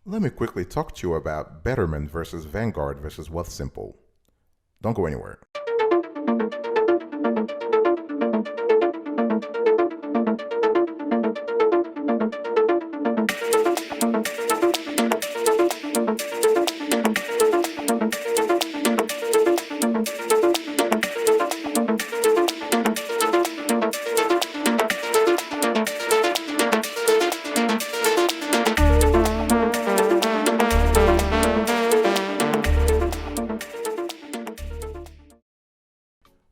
Let me quickly talk to you about Betterment versus Vanguard versus Wealthsimple. Don't go anywhere.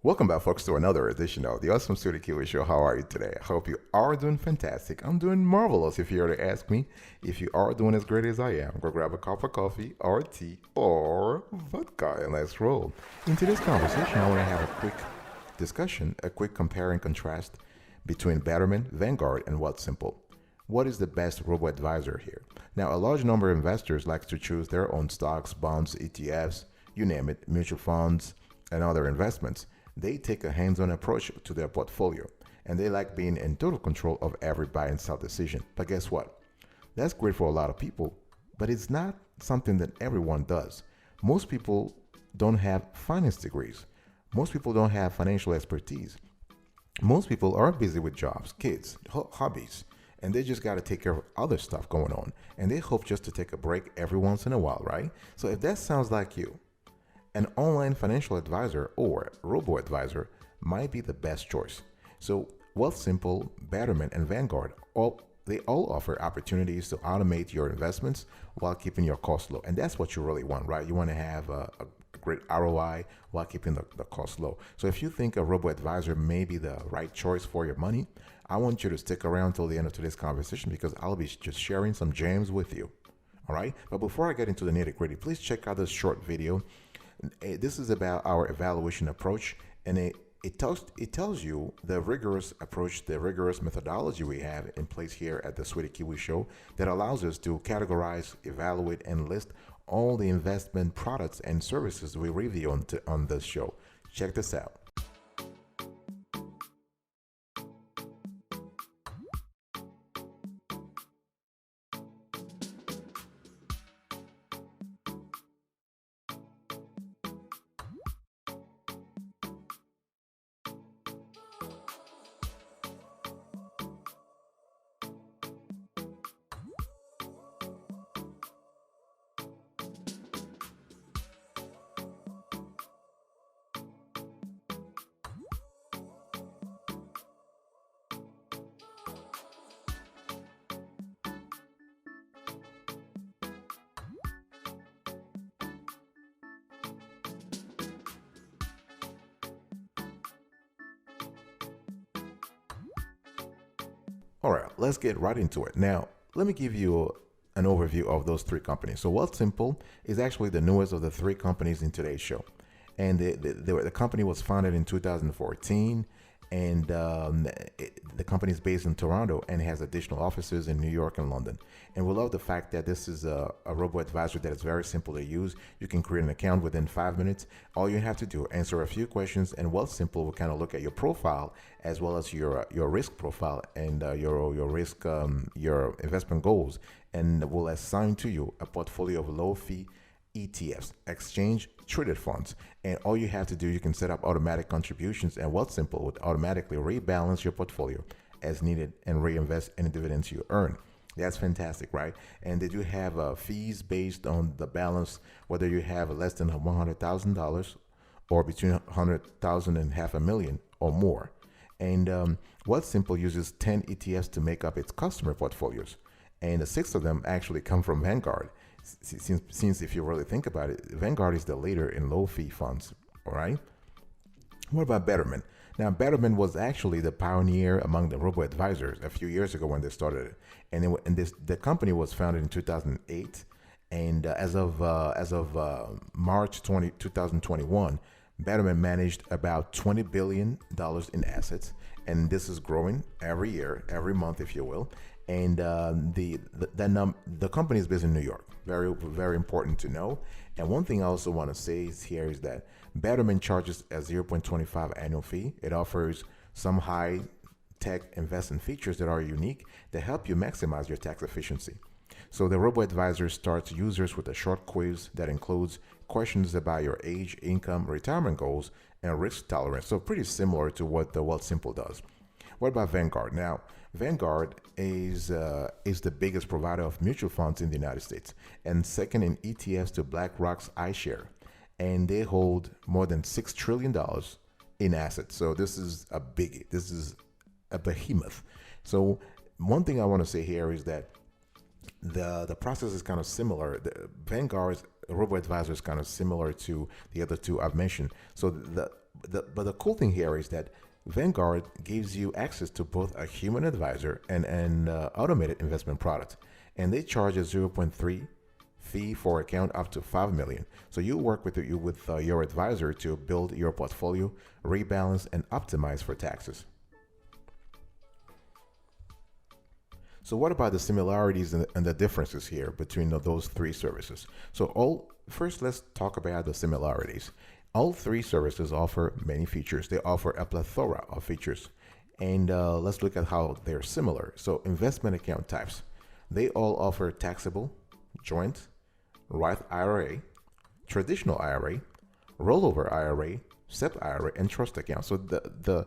Welcome back, folks, to another edition of the Awesome Studio Kiwi Show. How are you today? I hope you are doing fantastic. I'm doing marvelous, if you were to ask me. If you are doing as great as I am, go grab a cup of coffee or tea or vodka and let's roll. In today's conversation, I want to have a quick discussion, a quick compare and contrast between Betterment, Vanguard, and Wealthsimple. What is the best robo-advisor here? Now, a large number of investors like to choose their own stocks, bonds, ETFs, you name it, mutual funds, and other investments. They take a hands-on approach to their portfolio, and they like being in total control of every buy and sell decision. But guess what? That's great for a lot of people, but it's not something that everyone does. Most people don't have finance degrees. Most people don't have financial expertise. Most people are busy with jobs, kids, hobbies, and they just got to take care of other stuff going on. And they hope just to take a break every once in a while, right? So if that sounds like you, an online financial advisor or robo advisor might be the best choice. So Wealthsimple, Betterment, and Vanguard they all offer opportunities to automate your investments while keeping your costs low. And that's what you really want, right? You want to have a great ROI while keeping the cost low. So if you think a robo advisor may be the right choice for your money, I want you to stick around till the end of today's conversation because I'll be just sharing some gems with you. All right. But before I get into the nitty gritty, please check out this short video. This is about our evaluation approach, and it tells you the rigorous approach, the rigorous methodology we have in place here at the Sweetie Kiwi Show that allows us to categorize, evaluate, and list all the investment products and services we review on this show. Check this out. All right, let's get right into it. Now, let me give you an overview of those three companies. So, Wealthsimple is actually the newest of the three companies in today's show. And the company was founded in 2014, and the company is based in Toronto and has additional offices in New York and London. And we love the fact that this is a robo advisor that is very simple to use. You can create an account within 5 minutes. All you have to do, answer a few questions, and Wealthsimple will kind of look at your profile as well as your risk profile and your risk your investment goals, and will assign to you a portfolio of low fee ETFs, exchange traded funds. And all you have to do, you can set up automatic contributions, and Wealthsimple would automatically rebalance your portfolio as needed and reinvest any dividends you earn. That's fantastic, right? And they do have fees based on the balance, whether you have less than $100,000 or between 100,000 and half a million or more. And Wealthsimple uses 10 ETFs to make up its customer portfolios, and the 6 of them actually come from Vanguard. Since if you really think about it, Vanguard is the leader in low fee funds. All right. What about Betterment? Now, Betterment was actually the pioneer among the robo advisors a few years ago when they started it, and the company was founded in 2008, and as of March 2021, Betterment managed about $20 billion in assets, and this is growing every year, every month, if you will. And the company is based in New York. Very, very important to know. And one thing I also want to say here is that Betterment charges a 0.25 annual fee. It offers some high tech investment features that are unique that help you maximize your tax efficiency. So the Robo Advisor starts users with a short quiz that includes questions about your age, income, retirement goals, and risk tolerance. So pretty similar to what the Wealthsimple does. What about Vanguard? Now, Vanguard is the biggest provider of mutual funds in the United States and second in ETFs to BlackRock's iShare, and they hold more than $6 trillion in assets. So this is a biggie. This is a behemoth. So one thing I want to say here is that the process is kind of similar. The Vanguard's robo advisor is kind of similar to the other two I've mentioned. So but the cool thing here is that Vanguard gives you access to both a human advisor and an automated investment product, and they charge a zero point 0.3 fee for account up to 5 million. So you work with your advisor to build your portfolio, rebalance, and optimize for taxes. So what about the similarities and the differences here between those three services? So first, let's talk about the similarities. All three services offer many features. They offer a plethora of features. And let's look at how they're similar. So investment account types. They all offer taxable, joint, Roth IRA, traditional IRA, rollover IRA, SEP IRA, and trust account. So the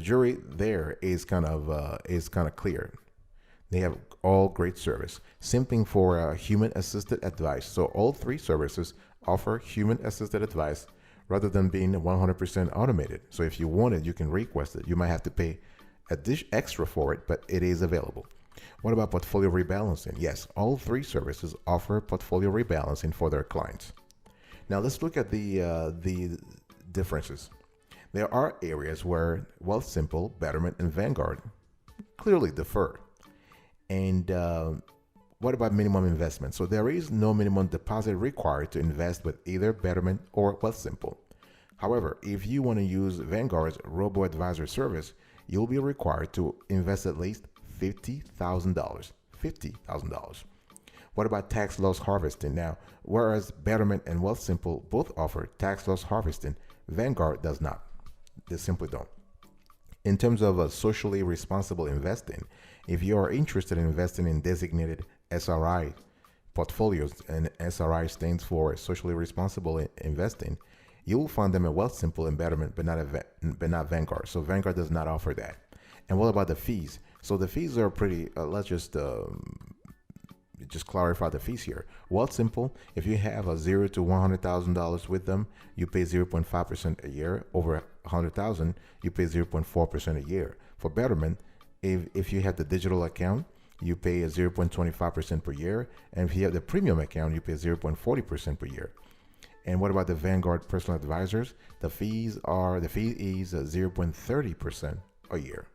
jury there is kind of clear. They have all great service. Simping for human assisted advice. So all three services offer human assisted advice rather than being 100% automated. So if you want it, you can request it. You might have to pay a dish extra for it, but it is available. What about portfolio rebalancing? Yes, all three services offer portfolio rebalancing for their clients. Now let's look at the differences. There are areas where Wealthsimple, Betterment, and Vanguard clearly differ. And what about minimum investment? So there is no minimum deposit required to invest with either Betterment or Wealthsimple. However, if you want to use Vanguard's Robo Advisor service, you'll be required to invest at least $50,000. $50,000. What about tax loss harvesting? Now, whereas Betterment and Wealthsimple both offer tax loss harvesting, Vanguard does not. They simply don't. In terms of socially responsible investing, if you are interested in investing in designated SRI portfolios, and SRI stands for socially responsible investing, you will find them at Wealthsimple and Betterment, but not Vanguard. So Vanguard does not offer that. And what about the fees? So the fees are pretty. Let's just clarify the fees here. Wealthsimple, if you have a $0 to $100,000 with them, you pay 0.5% a year. Over $100,000, you pay 0.4% a year. For Betterment, if you have the digital account, you pay a 0.25% per year, and if you have the premium account, you pay 0.40% per year. And what about the Vanguard personal advisors? The fee is 0.30% a year.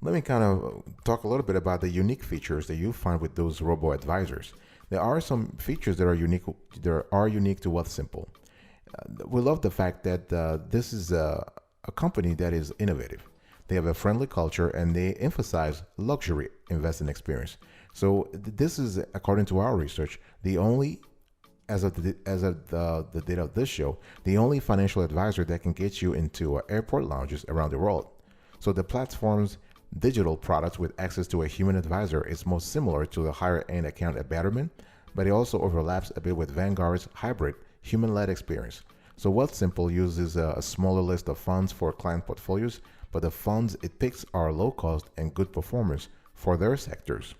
Let me kind of talk a little bit about the unique features that you find with those robo advisors. There are some features that are unique to Wealthsimple. We love the fact that this is a company that is innovative. They have a friendly culture and they emphasize luxury investing experience. So this is, according to our research, the only, as of the date of this show, the only financial advisor that can get you into airport lounges around the world. So the platform's digital products with access to a human advisor is most similar to the higher end account at Betterment, but it also overlaps a bit with Vanguard's hybrid human-led experience. So Wealthsimple uses a smaller list of funds for client portfolios, but the funds it picks are low cost and good performers for their sectors.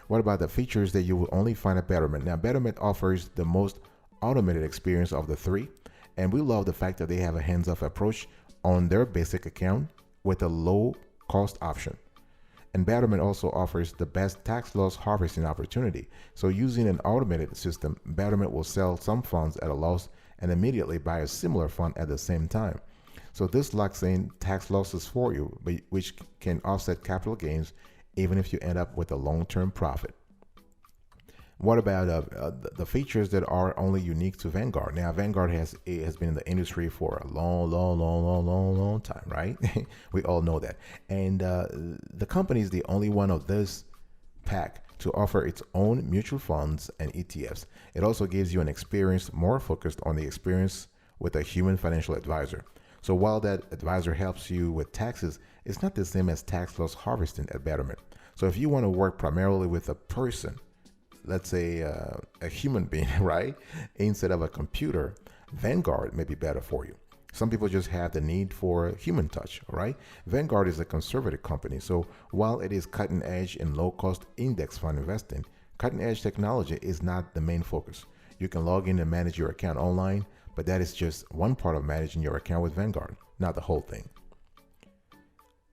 What about the features that you will only find at Betterment? Now, Betterment offers the most automated experience of the three, and we love the fact that they have a hands-off approach on their basic account with a low cost option. And Betterment also offers the best tax loss harvesting opportunity. So using an automated system, Betterment will sell some funds at a loss and immediately buy a similar fund at the same time. So this locks in tax losses for you, which can offset capital gains even if you end up with a long-term profit. What about the features that are only unique to Vanguard? Now, Vanguard has been in the industry for a long time, right? We all know that. And the company is the only one of this pack to offer its own mutual funds and ETFs. It also gives you an experience more focused on the experience with a human financial advisor. So while that advisor helps you with taxes, it's not the same as tax loss harvesting at Betterment. So if you want to work primarily with a person, let's say a human being, right, instead of a computer, Vanguard may be better for you. Some people just have the need for human touch, right? Vanguard is a conservative company, so while it is cutting edge in low cost index fund investing, cutting edge technology is not the main focus. You can log in and manage your account online, but that is just one part of managing your account with Vanguard, not the whole thing.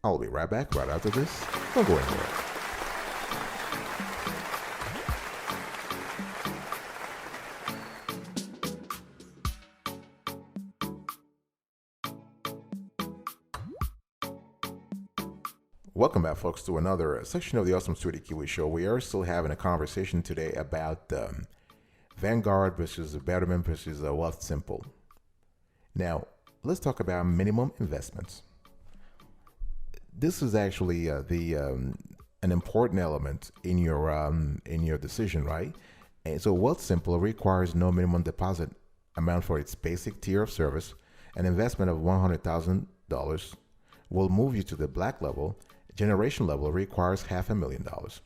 I'll be right back right after this. Don't go anywhere. Welcome back, folks, to another section of the Awesome Studio Kiwi Show. We are still having a conversation today about Vanguard versus Betterment versus Wealthsimple. Now, let's talk about minimum investments. This is actually an important element in your decision, right? And so Wealthsimple requires no minimum deposit amount for its basic tier of service. An investment of $100,000 will move you to the black level. Generation level requires $500,000.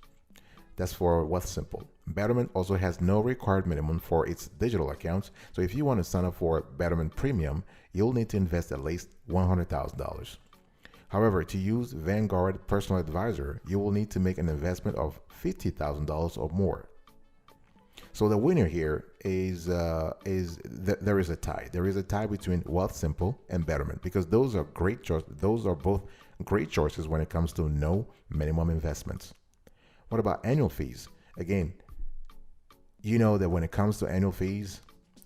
That's for Wealthsimple. Betterment also has no required minimum for its digital accounts. So if you want to sign up for Betterment Premium, you'll need to invest at least $100,000. However, to use Vanguard Personal Advisor, you will need to make an investment of $50,000 or more. So the winner here is there is a tie. There is a tie between Wealthsimple and Betterment because those are great choices. Those are both great choices when it comes to no minimum investments. What about annual fees? Again, you know that when it comes to annual fees,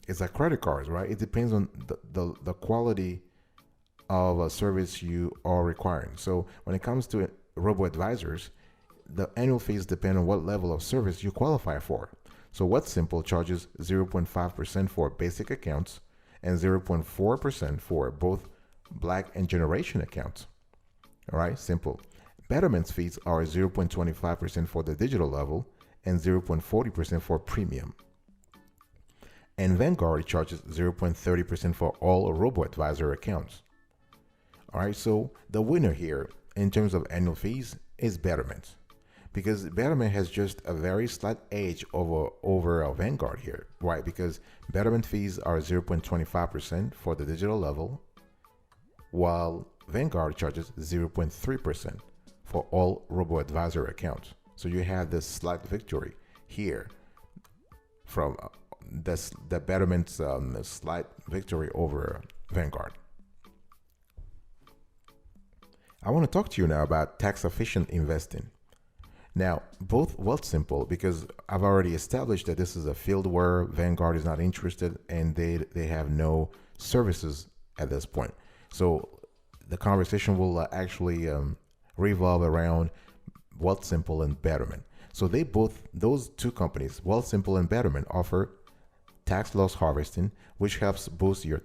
it's like credit cards, right? It depends on the quality of a service you are requiring. So when it comes to robo advisors, the annual fees depend on what level of service you qualify for. So Wealthsimple charges 0.5% for basic accounts and 0.4% for both black and generation accounts. All right, simple. Betterment's fees are 0.25% for the digital level and 0.40% for premium. And Vanguard charges 0.30% for all robo-advisor accounts. All right, so the winner here in terms of annual fees is Betterment, because Betterment has just a very slight edge over Vanguard here. Why? Because Betterment fees are 0.25% for the digital level, while Vanguard charges 0.3% for all robo-advisor accounts. So you have this slight victory here from the Betterment's slight victory over Vanguard. I want to talk to you now about tax-efficient investing. Now, both Wealthsimple, because I've already established that this is a field where Vanguard is not interested and they have no services at this point. So the conversation will actually revolve around Wealthsimple and Betterment. So those two companies, Wealthsimple and Betterment, offer tax loss harvesting, which helps boost your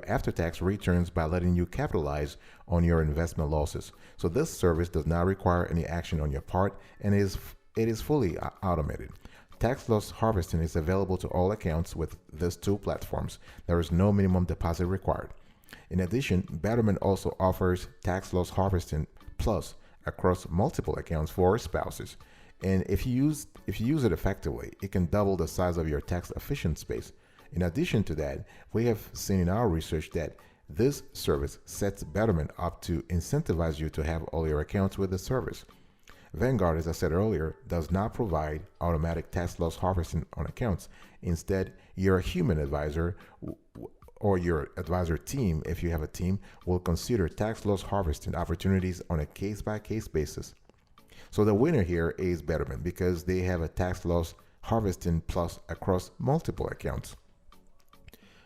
after-tax returns by letting you capitalize on your investment losses. So this service does not require any action on your part and it is fully automated. Tax loss harvesting is available to all accounts with these two platforms. There is no minimum deposit required. In addition, Betterment also offers tax loss harvesting plus across multiple accounts for spouses. And if you use it effectively, it can double the size of your tax efficient space. In addition to that, we have seen in our research that this service sets Betterment up to incentivize you to have all your accounts with the service. Vanguard, as I said earlier, does not provide automatic tax loss harvesting on accounts. Instead, your human advisor or your advisor team, if you have a team, will consider tax loss harvesting opportunities on a case-by-case basis. So the winner here is Betterment because they have a tax loss harvesting plus across multiple accounts.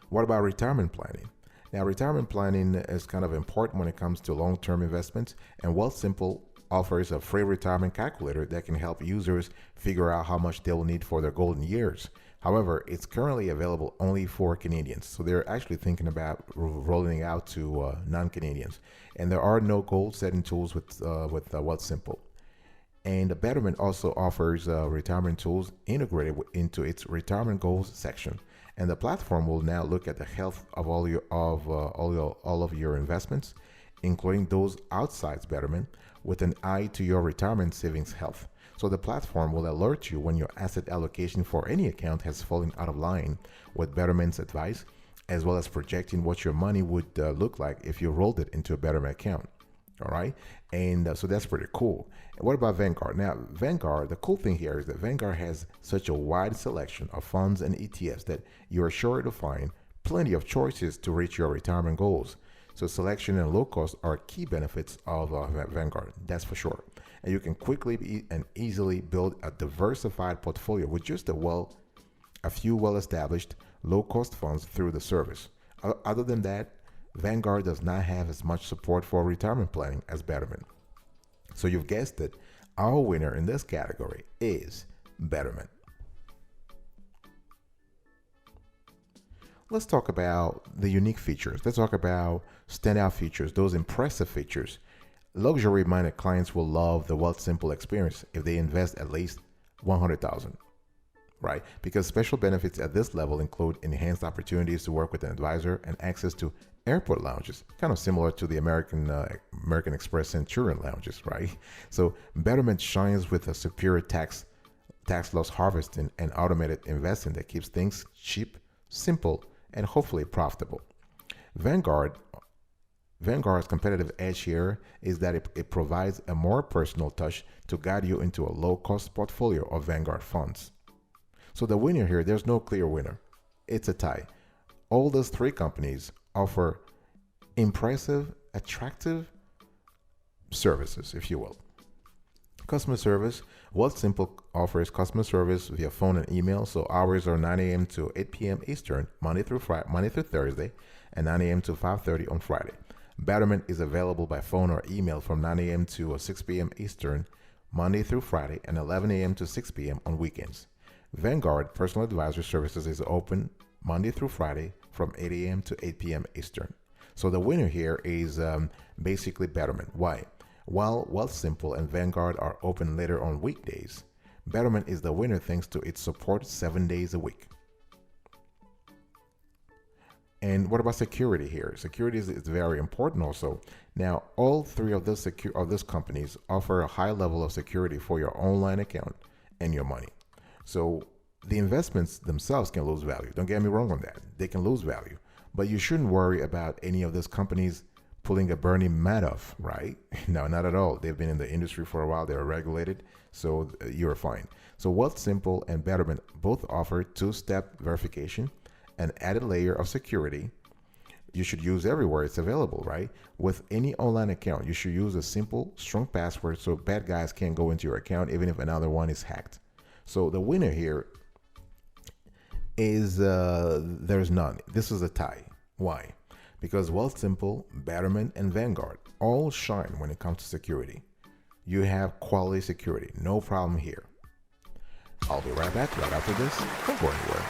What about retirement planning? Now, retirement planning is kind of important when it comes to long-term investments, and Wealthsimple offers a free retirement calculator that can help users figure out how much they will need for their golden years. However, it's currently available only for Canadians, so they're actually thinking about rolling out to non-Canadians. And there are no goal-setting tools with Wealthsimple. And the Betterment also offers retirement tools integrated into its retirement goals section. And the platform will now look at the health of all of your investments, including those outside Betterment, with an eye to your retirement savings health. So the platform will alert you when your asset allocation for any account has fallen out of line with Betterment's advice, as well as projecting what your money would look like if you rolled it into a Betterment account. All right. And so that's pretty cool. And what about Vanguard? Now, Vanguard, the cool thing here is that Vanguard has such a wide selection of funds and ETFs that you are sure to find plenty of choices to reach your retirement goals. So selection and low cost are key benefits of Vanguard, that's for sure. And you can quickly and easily build a diversified portfolio with just a few well-established low-cost funds through the service. Other than that, Vanguard does not have as much support for retirement planning as Betterment. So you've guessed it, our winner in this category is Betterment. Let's talk about the unique features. Let's talk about standout features, those impressive features. Luxury-minded clients will love the Wealthsimple experience if they invest at least $100,000, right? Because special benefits at this level include enhanced opportunities to work with an advisor and access to airport lounges, kind of similar to the American Express Centurion lounges, right? So Betterment shines with a superior tax loss harvesting and automated investing that keeps things cheap, simple, and hopefully profitable. Vanguard's competitive edge here is that it provides a more personal touch to guide you into a low-cost portfolio of Vanguard funds. So the winner here, there's no clear winner. It's a tie. All those three companies offer impressive, attractive services, if you will. Customer service. Wealthsimple offers customer service via phone and email. So hours are 9 a.m. to 8 p.m. Eastern, Monday through Thursday, and 9 a.m. to 5:30 on Friday. Betterment is available by phone or email from 9 a.m. to 6 p.m. Eastern, Monday through Friday, and 11 a.m. to 6 p.m. on weekends. Vanguard Personal Advisor Services is open Monday through Friday from 8 a.m. to 8 p.m. Eastern. So the winner here is basically Betterment. Why? While Wealthsimple and Vanguard are open later on weekdays, Betterment is the winner thanks to its support 7 days a week. And what about security here? Security is very important also. Now, all three of these companies offer a high level of security for your online account and your money. So the investments themselves can lose value. Don't get me wrong on that. They can lose value. But you shouldn't worry about any of these companies pulling a Bernie Madoff, right? No, not at all. They've been in the industry for a while. They're regulated, so you're fine. So Wealthsimple and Betterment both offer two-step verification, an added layer of security you should use everywhere it's available, right? With any online account, you should use a simple, strong password so bad guys can't go into your account even if another one is hacked. So the winner here is there's none. This is a tie. Why? Because Wealthsimple, Betterment, and Vanguard all shine when it comes to security. You have quality security, no problem here. I'll be right back right after this. Don't go anywhere.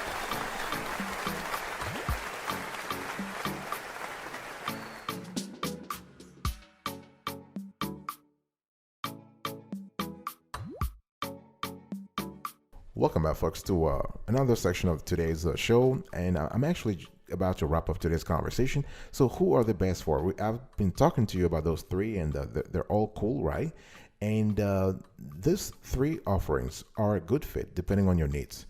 Welcome back, folks, to another section of today's show, and I'm actually about to wrap up today's conversation. So who are the best for? I've been talking to you about those three, and they're all cool, right? And these three offerings are a good fit depending on your needs.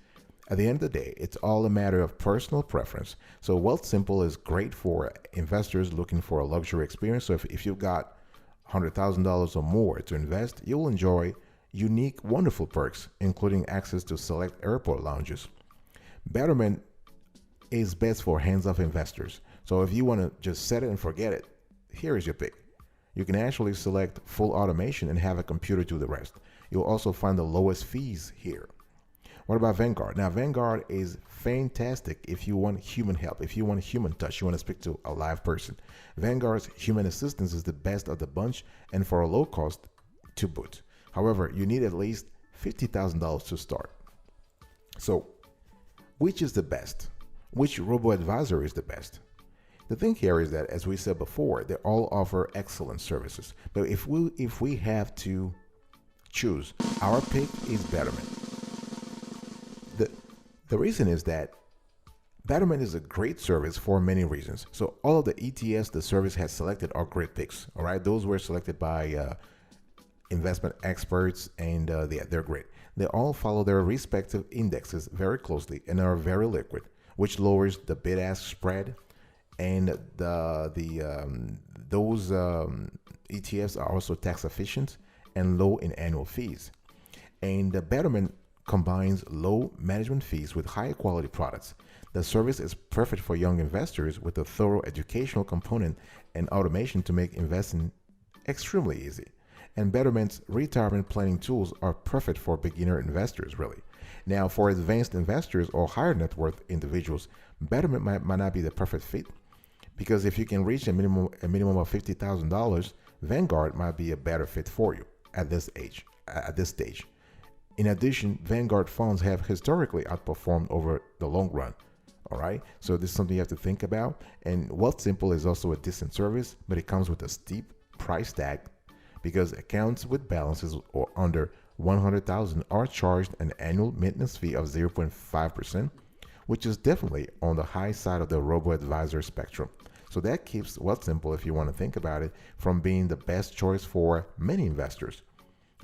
At the end of the day, it's all a matter of personal preference. So Wealthsimple is great for investors looking for a luxury experience. So if you've got $100,000 or more to invest, you'll enjoy unique, wonderful perks, including access to select airport lounges. Betterment is best for hands-off investors. So if you want to just set it and forget it, here is your pick. You can actually select full automation and have a computer do the rest. You'll also find the lowest fees here. What about Vanguard? Now, Vanguard is fantastic if you want human help, if you want human touch, you want to speak to a live person. Vanguard's human assistance is the best of the bunch and for a low cost to boot. However, you need at least $50,000 to start. So, which is the best? Which robo advisor is the best? The thing here is that, as we said before, they all offer excellent services. But if we have to choose, our pick is Betterment. The reason is that Betterment is a great service for many reasons. So all of the ETFs the service has selected are great picks. All right, those were selected by investment experts, and they're great. They all follow their respective indexes very closely and are very liquid, which lowers the bid-ask spread. And those ETFs are also tax efficient and low in annual fees. And the Betterment combines low management fees with high quality products. The service is perfect for young investors with a thorough educational component and automation to make investing extremely easy. And Betterment's retirement planning tools are perfect for beginner investors, really. Now, for advanced investors or higher net worth individuals, Betterment might not be the perfect fit because if you can reach a minimum of $50,000, Vanguard might be a better fit for you at this stage. In addition, Vanguard funds have historically outperformed over the long run. All right, so this is something you have to think about. And Wealthsimple is also a decent service, but it comes with a steep price tag because accounts with balances or under 100,000 are charged an annual maintenance fee of 0.5%, which is definitely on the high side of the Robo advisor spectrum. So that keeps Wealthsimple, if you want to think about it, from being the best choice for many investors.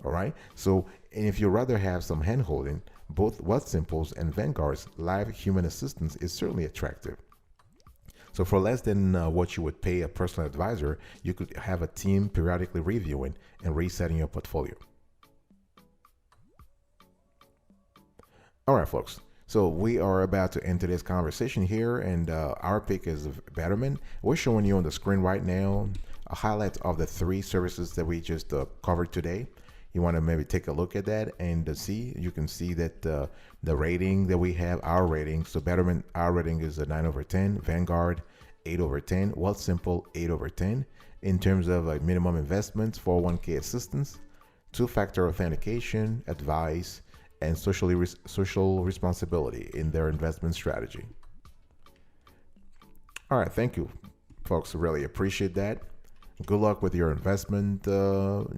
All right. So, and if you rather have some handholding, both Wealthsimple's and Vanguard's live human assistance is certainly attractive. So, for less than what you would pay a personal advisor, you could have a team periodically reviewing and resetting your portfolio. All right, folks. So we are about to enter this conversation here, and our pick is Betterment. We're showing you on the screen right now a highlight of the three services that we just covered today. You want to maybe take a look at that and you can see that the rating that we have, our rating. So Betterment, our rating is a 9 over 10, Vanguard 8 over 10, Wealthsimple 8 over 10. In terms of minimum investments, 401k assistance, two-factor authentication, advice, and social responsibility in their investment strategy. All right, thank you, folks. Really appreciate that. Good luck with your investment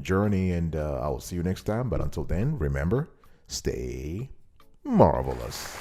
journey, and I will see you next time. But until then, remember, stay marvelous.